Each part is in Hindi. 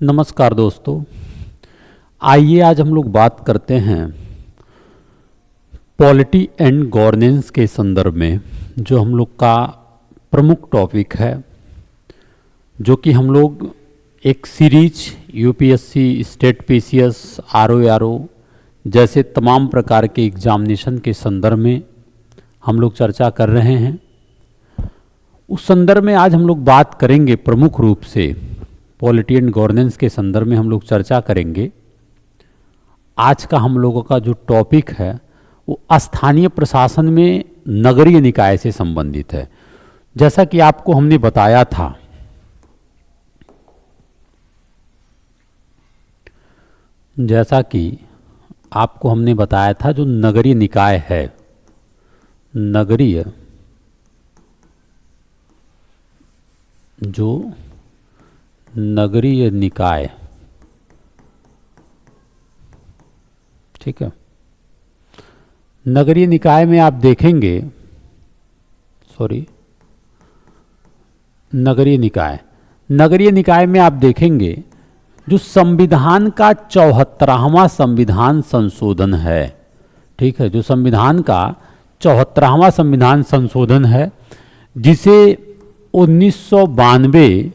नमस्कार दोस्तों। आइए आज हम लोग बात करते हैं पॉलिटी एंड गवर्नेंस के संदर्भ में, जो हम लोग का प्रमुख टॉपिक है, जो कि हम लोग एक series UPSC, state PCS, RO जैसे तमाम प्रकार के एग्जामिनेशन के संदर्भ में हम लोग चर्चा कर रहे हैं। उस संदर्भ में आज हम लोग बात करेंगे, प्रमुख रूप से पॉलिटी एंड गवर्नेंस के संदर्भ में हम लोग चर्चा करेंगे। आज का हम लोगों का जो टॉपिक है वो स्थानीय प्रशासन में नगरीय निकाय से संबंधित है। जैसा कि आपको हमने बताया था, जो नगरीय निकाय है, नगरीय निकाय, ठीक है। नगरीय निकाय में आप देखेंगे, नगरीय निकाय में आप देखेंगे जो संविधान का 74वां संविधान संशोधन है, ठीक है। जो संविधान का 74वां संविधान संशोधन है, जिसे 1992,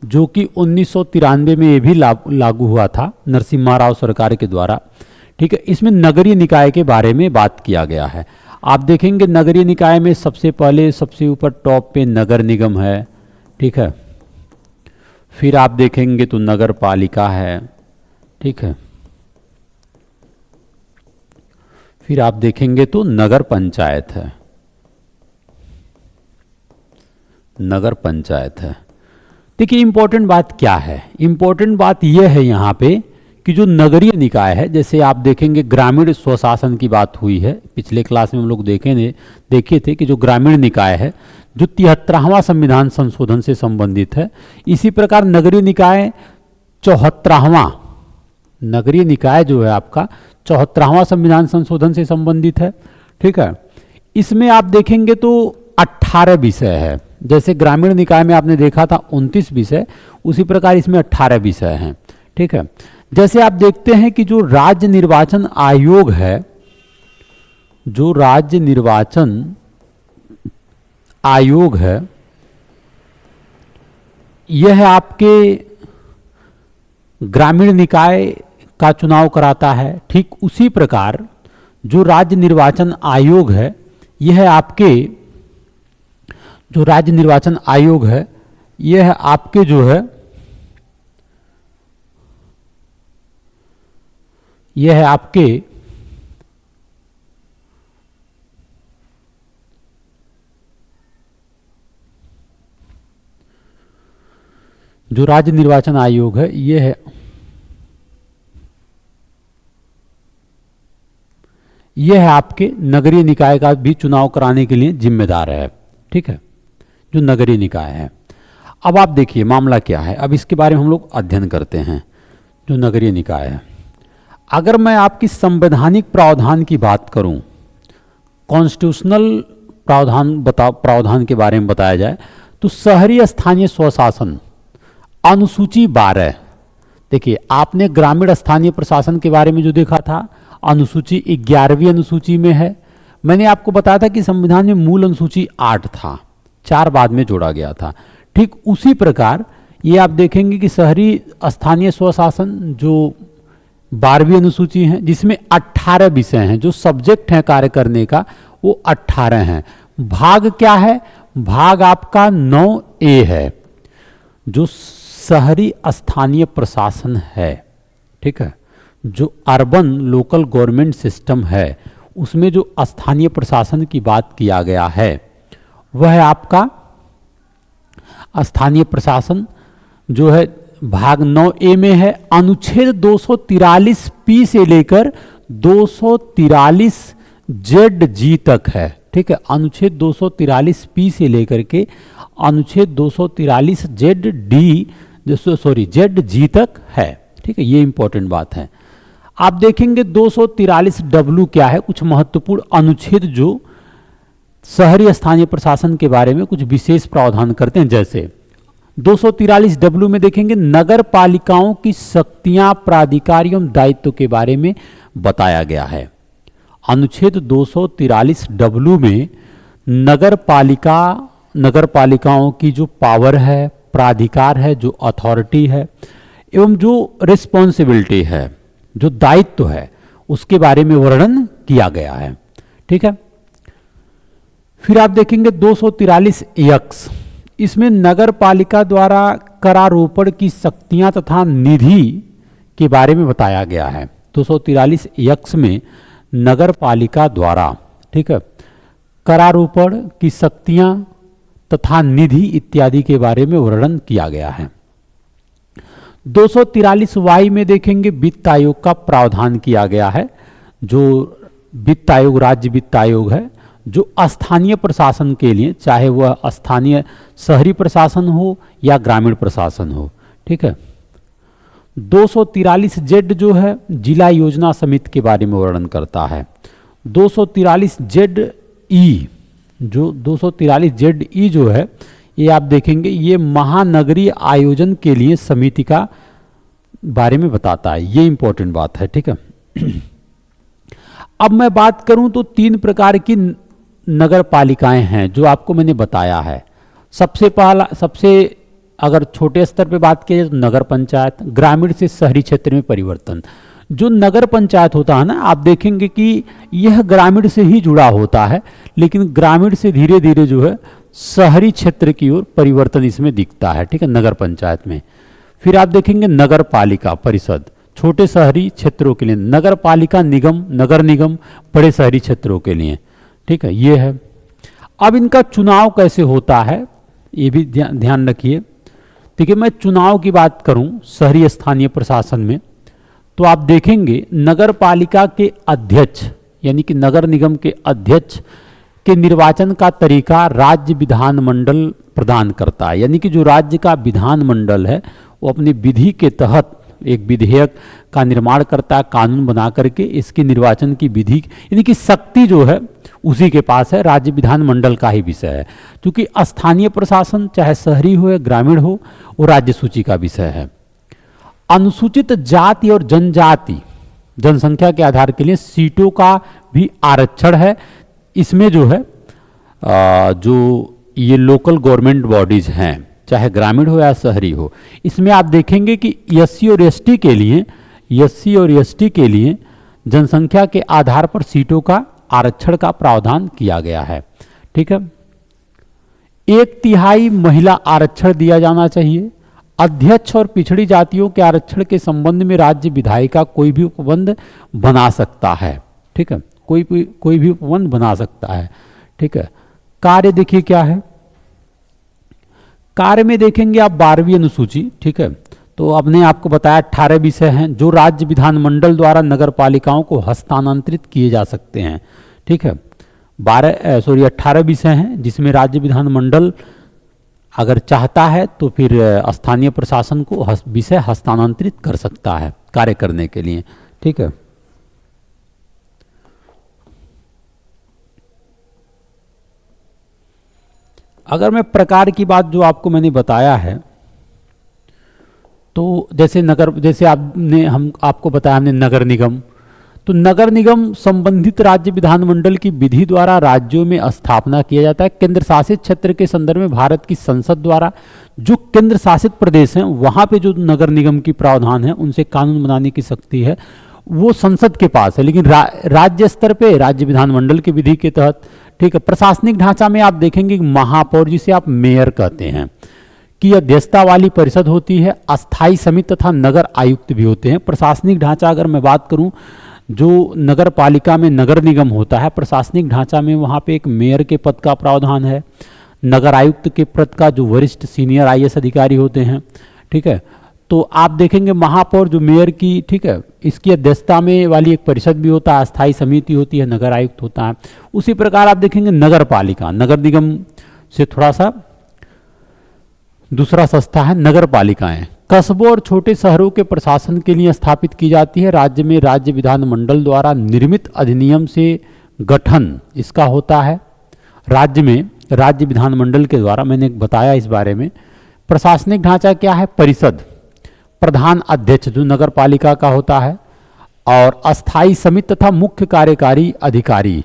जो कि 1993 में ये भी लागू हुआ था नरसिम्हा राव सरकार के द्वारा, ठीक है। इसमें नगरीय निकाय के बारे में बात किया गया है। आप देखेंगे नगरीय निकाय में सबसे पहले, सबसे ऊपर टॉप पे नगर निगम है, ठीक है। फिर आप देखेंगे तो नगर पालिका है, ठीक है। फिर आप देखेंगे तो नगर पंचायत है, देखिए इंपॉर्टेंट बात क्या है। इंपॉर्टेंट बात यह है यहाँ पे कि जो नगरीय निकाय है, जैसे आप देखेंगे ग्रामीण स्वशासन की बात हुई है, पिछले क्लास में हम लोग देखे थे कि जो ग्रामीण निकाय है जो 73वां संविधान संशोधन से संबंधित है। इसी प्रकार नगरीय निकाय 74वां, नगरीय निकाय जो है आपका 74वां संविधान संशोधन से संबंधित है, ठीक है। इसमें आप देखेंगे तो 18 विषय है। जैसे ग्रामीण निकाय में आपने देखा था 29 विषय, उसी प्रकार इसमें 18 विषय हैं, ठीक है। जैसे आप देखते हैं कि जो राज्य निर्वाचन आयोग है, यह आपके ग्रामीण निकाय का चुनाव कराता है। ठीक उसी प्रकार जो राज्य निर्वाचन आयोग है, यह आपके जो राज्य निर्वाचन आयोग है, यह आपके जो है, यह आपके जो राज्य निर्वाचन आयोग है, यह आपके नगरीय निकाय का भी चुनाव कराने के लिए जिम्मेदार है, ठीक है, जो नगरीय निकाय है। अब आप देखिए मामला क्या है, अब इसके बारे में हम लोग अध्ययन करते हैं। जो नगरीय निकाय है, अगर मैं आपकी संवैधानिक प्रावधान की बात करूं, कॉन्स्टिट्यूशनल प्रावधान के बारे में बताया जाए तो शहरी स्थानीय स्वशासन अनुसूची 12, देखिए आपने ग्रामीण स्थानीय प्रशासन के बारे में जो देखा था, अनुसूची 11वीं अनुसूची में है। मैंने आपको बताया था कि संविधान में मूल अनुसूची 8 था, 4 बाद में जोड़ा गया था। ठीक उसी प्रकार ये आप देखेंगे कि शहरी स्थानीय स्वशासन जो 12वीं अनुसूची है, जिसमें 18 विषय हैं, जो सब्जेक्ट हैं कार्य करने का वो 18 हैं। भाग क्या है? भाग आपका 9A है, जो शहरी स्थानीय प्रशासन है, ठीक है। जो अर्बन लोकल गवर्नमेंट सिस्टम है, उसमें जो स्थानीय प्रशासन की बात किया गया है, वह आपका स्थानीय प्रशासन जो है भाग 9A में है। अनुच्छेद 243P से लेकर 243ZG तक है, ठीक है। अनुच्छेद 243P से लेकर के अनुच्छेद 243ZG तक है, ठीक है। ये इंपॉर्टेंट बात है। आप देखेंगे 243W क्या है, कुछ महत्वपूर्ण अनुच्छेद जो शहरी स्थानीय प्रशासन के बारे में कुछ विशेष प्रावधान करते हैं। जैसे 243 में देखेंगे नगर पालिकाओं की शक्तियां, प्राधिकार एवं दायित्व के बारे में बताया गया है। अनुच्छेद 243 में नगर पालिकाओं की जो पावर है, प्राधिकार है, जो अथॉरिटी है एवं जो रिस्पॉन्सिबिलिटी है, जो दायित्व है, उसके बारे में वर्णन किया गया है। ठीक है। फिर आप देखेंगे 243 इसमें नगर पालिका द्वारा करारोपण की शक्तियां तथा निधि के बारे में बताया गया है। 243 में नगर पालिका द्वारा, ठीक है, करारोपण की शक्तियां तथा निधि इत्यादि के बारे में वर्णन किया गया है। 243 में देखेंगे वित्त आयोग का प्रावधान किया गया है। जो वित्त आयोग राज्य वित्त आयोग है, जो स्थानीय प्रशासन के लिए, चाहे वह स्थानीय शहरी प्रशासन हो या ग्रामीण प्रशासन हो, ठीक है। 243 जो है जिला योजना समिति के बारे में वर्णन करता है। 243 जो 243 जो है, ये आप देखेंगे ये महानगरीय आयोजन के लिए समिति का बारे में बताता है। ये इंपॉर्टेंट बात है, ठीक है। अब मैं बात करूं तो 3 प्रकार की नगर पालिकाएं हैं जो आपको मैंने बताया है। सबसे अगर छोटे स्तर पे बात की जाए तो नगर पंचायत, ग्रामीण से शहरी क्षेत्र में परिवर्तन। जो नगर पंचायत होता है ना, आप देखेंगे कि यह ग्रामीण से ही जुड़ा होता है, लेकिन ग्रामीण से धीरे धीरे जो है शहरी क्षेत्र की ओर परिवर्तन इसमें दिखता है, ठीक है, नगर पंचायत में। फिर आप देखेंगे नगर पालिका परिषद, छोटे शहरी क्षेत्रों के लिए, नगर पालिका निगम, नगर निगम बड़े शहरी क्षेत्रों के लिए, ठीक है, ये है। अब इनका चुनाव कैसे होता है ये भी ध्यान रखिए। देखिए, मैं चुनाव की बात करूं शहरी स्थानीय प्रशासन में, तो आप देखेंगे नगर पालिका के अध्यक्ष यानी कि नगर निगम के अध्यक्ष के निर्वाचन का तरीका राज्य विधानमंडल प्रदान करता है। यानी कि जो राज्य का विधानमंडल है वो अपनी विधि के तहत एक विधेयक का निर्माण करता है, कानून बना करके इसके निर्वाचन की विधि, यानी कि शक्ति जो है उसी के पास है, राज्य विधानमंडल का ही विषय है। क्योंकि स्थानीय प्रशासन चाहे शहरी हो या ग्रामीण हो, वो राज्य सूची का विषय है। अनुसूचित जाति और जनजाति जनसंख्या के आधार के लिए सीटों का भी आरक्षण है। इसमें जो है जो ये लोकल गवर्नमेंट बॉडीज हैं, चाहे ग्रामीण हो या शहरी हो, इसमें आप देखेंगे कि एससी और एसटी के लिए जनसंख्या के आधार पर सीटों का आरक्षण का प्रावधान किया गया है, ठीक है। 1/3 महिला आरक्षण दिया जाना चाहिए। अध्यक्ष और पिछड़ी जातियों के आरक्षण के संबंध में राज्य विधायिका कोई भी उपबंध बना सकता है, ठीक है, कोई भी उपबंध बना सकता है, ठीक है। कार्य देखिए क्या है, कार्य में देखेंगे आप 12वीं अनुसूची, ठीक है। तो आपने आपको बताया 18 विषय हैं जो राज्य विधानमंडल द्वारा नगर पालिकाओं को हस्तांतरित किए जा सकते हैं, ठीक है। 18 विषय हैं जिसमें राज्य विधानमंडल अगर चाहता है तो फिर स्थानीय प्रशासन को विषय हस्तांतरित कर सकता है कार्य करने के लिए, ठीक है। अगर मैं प्रकार की बात जो आपको मैंने बताया है, तो जैसे आपको बताया हमने नगर निगम, तो नगर निगम संबंधित राज्य विधानमंडल की विधि द्वारा राज्यों में स्थापना किया जाता है। केंद्र शासित क्षेत्र के संदर्भ में भारत की संसद द्वारा जो केंद्र शासित प्रदेश हैं वहां पे जो नगर निगम की प्रावधान है उनसे कानून बनाने की शक्ति है वो संसद के पास है, लेकिन राज्य स्तर पे राज्य विधानमंडल की विधि के तहत, ठीक है। प्रशासनिक ढांचा में आप देखेंगे महापौर जिसे आप मेयर कहते हैं की अध्यक्षता वाली परिषद होती है। अस्थायी समिति तथा नगर आयुक्त भी होते हैं। प्रशासनिक ढांचा अगर मैं बात करूं, जो नगर पालिका में नगर निगम होता है, प्रशासनिक ढांचा में वहां पे एक मेयर के पद का प्रावधान है। नगर आयुक्त के पद का जो वरिष्ठ सीनियर आईएएस अधिकारी होते हैं, ठीक है। तो आप देखेंगे महापौर जो मेयर की, ठीक है, इसकी अध्यक्षता में वाली एक परिषद भी होता है, अस्थायी समिति होती है, नगर आयुक्त होता है। उसी प्रकार आप देखेंगे नगर पालिका, नगर निगम से थोड़ा सा दूसरा संस्था है नगर पालिकाएं। कस्बों और छोटे शहरों के प्रशासन के लिए स्थापित की जाती है। राज्य में राज्य विधानमंडल द्वारा निर्मित अधिनियम से गठन इसका होता है। राज्य में राज्य विधानमंडल के द्वारा, मैंने बताया इस बारे में प्रशासनिक ढांचा क्या है? परिषद, प्रधान अध्यक्ष जो नगर पालिका का होता है, और अस्थाई समिति तथा मुख्य कार्यकारी अधिकारी।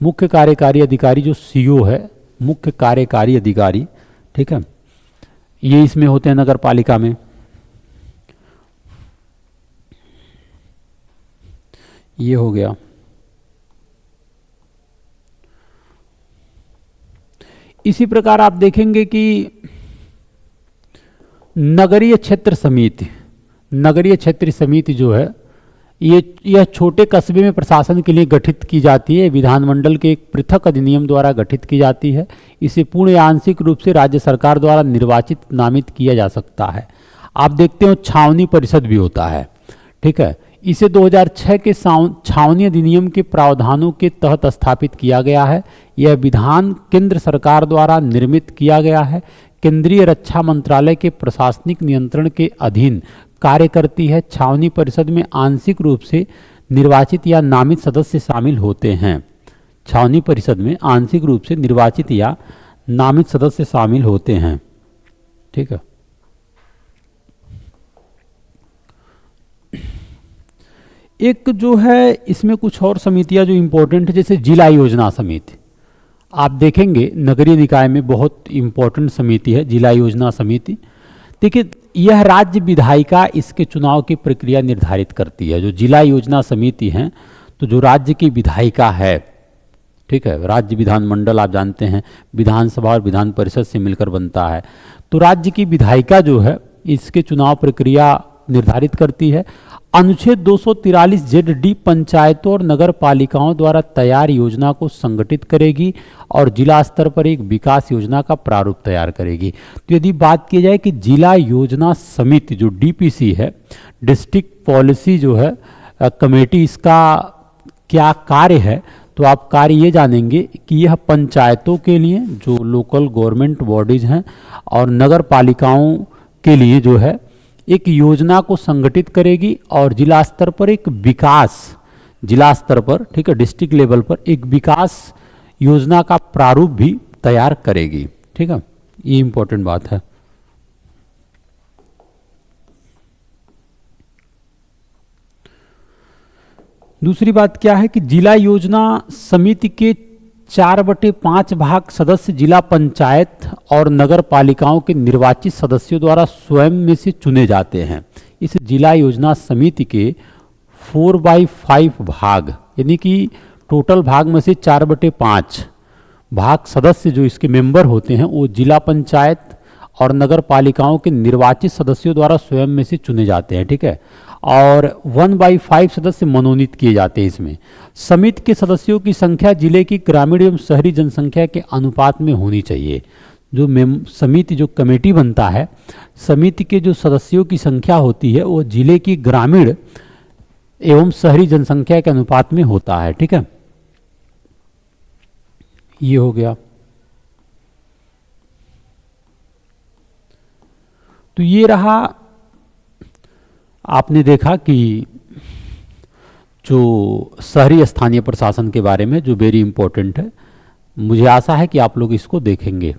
मुख्य कार्यकारी अधिकारी जो सीओ है, मुख्य कार्यकारी अधिकारी, ठीक है, ये इसमें होते हैं नगर पालिका में। ये हो गया। इसी प्रकार आप देखेंगे कि नगरीय क्षेत्र समिति, नगरीय क्षेत्र समिति जो है यह छोटे कस्बे में प्रशासन के लिए गठित की जाती है। विधानमंडल के एक पृथक अधिनियम द्वारा गठित की जाती है। इसे पूर्ण या आंशिक रूप से राज्य सरकार द्वारा निर्वाचित नामित किया जा सकता है। आप देखते हो छावनी परिषद भी होता है, ठीक है। इसे 2006 के छावनी अधिनियम के प्रावधानों के तहत स्थापित किया गया है। यह विधान केंद्र सरकार द्वारा निर्मित किया गया है। केंद्रीय रक्षा मंत्रालय के प्रशासनिक नियंत्रण के अधीन कार्य करती है। छावनी परिषद में आंशिक रूप से निर्वाचित या नामित सदस्य शामिल होते हैं। छावनी परिषद में आंशिक रूप से निर्वाचित या नामित सदस्य शामिल होते हैं, ठीक है। एक जो है इसमें कुछ और समितियां जो इंपॉर्टेंट है, जैसे जिला योजना समिति। आप देखेंगे नगरीय निकाय में बहुत इंपॉर्टेंट समिति है जिला योजना समिति। देखिए, यह राज्य विधायिका इसके चुनाव की प्रक्रिया निर्धारित करती है। जो जिला योजना समिति है, तो जो राज्य की विधायिका है, ठीक है, राज्य विधानमंडल आप जानते हैं विधानसभा और विधान परिषद से मिलकर बनता है। तो राज्य की विधायिका जो है इसके चुनाव प्रक्रिया निर्धारित करती है। अनुच्छेद 243 ZD पंचायतों और नगर पालिकाओं द्वारा तैयार योजना को संगठित करेगी और जिला स्तर पर एक विकास योजना का प्रारूप तैयार करेगी। तो यदि बात की जाए कि जिला योजना समिति जो DPC है, डिस्ट्रिक्ट पॉलिसी जो है कमेटी, इसका क्या कार्य है, तो आप कार्य ये जानेंगे कि यह पंचायतों के लिए जो लोकल गवर्नमेंट बॉडीज हैं और नगर पालिकाओं के लिए जो है एक योजना को संगठित करेगी और जिला स्तर पर एक विकास, जिला स्तर पर, ठीक है, डिस्ट्रिक्ट लेवल पर एक विकास योजना का प्रारूप भी तैयार करेगी, ठीक है। ये इंपॉर्टेंट बात है। दूसरी बात क्या है कि जिला योजना समिति के 4/5 भाग सदस्य जिला पंचायत और नगर पालिकाओं के निर्वाचित सदस्यों द्वारा स्वयं में से चुने जाते हैं। इस जिला योजना समिति के 4/5 भाग, यानी कि टोटल भाग में से 4/5 भाग सदस्य जो इसके मेंबर होते हैं वो जिला पंचायत और नगर पालिकाओं के निर्वाचित सदस्यों द्वारा स्वयं में से चुने जाते हैं, ठीक है। और 1/5 सदस्य मनोनीत किए जाते हैं। इसमें समिति के सदस्यों की संख्या जिले की ग्रामीण एवं शहरी जनसंख्या के अनुपात में होनी चाहिए। जो समिति जो कमेटी बनता है, समिति के जो सदस्यों की संख्या होती है वो जिले की ग्रामीण एवं शहरी जनसंख्या के अनुपात में होता है, ठीक है। ये हो गया। तो ये रहा, आपने देखा कि जो शहरी स्थानीय प्रशासन के बारे में जो वेरी इंपॉर्टेंट है। मुझे आशा है कि आप लोग इसको देखेंगे।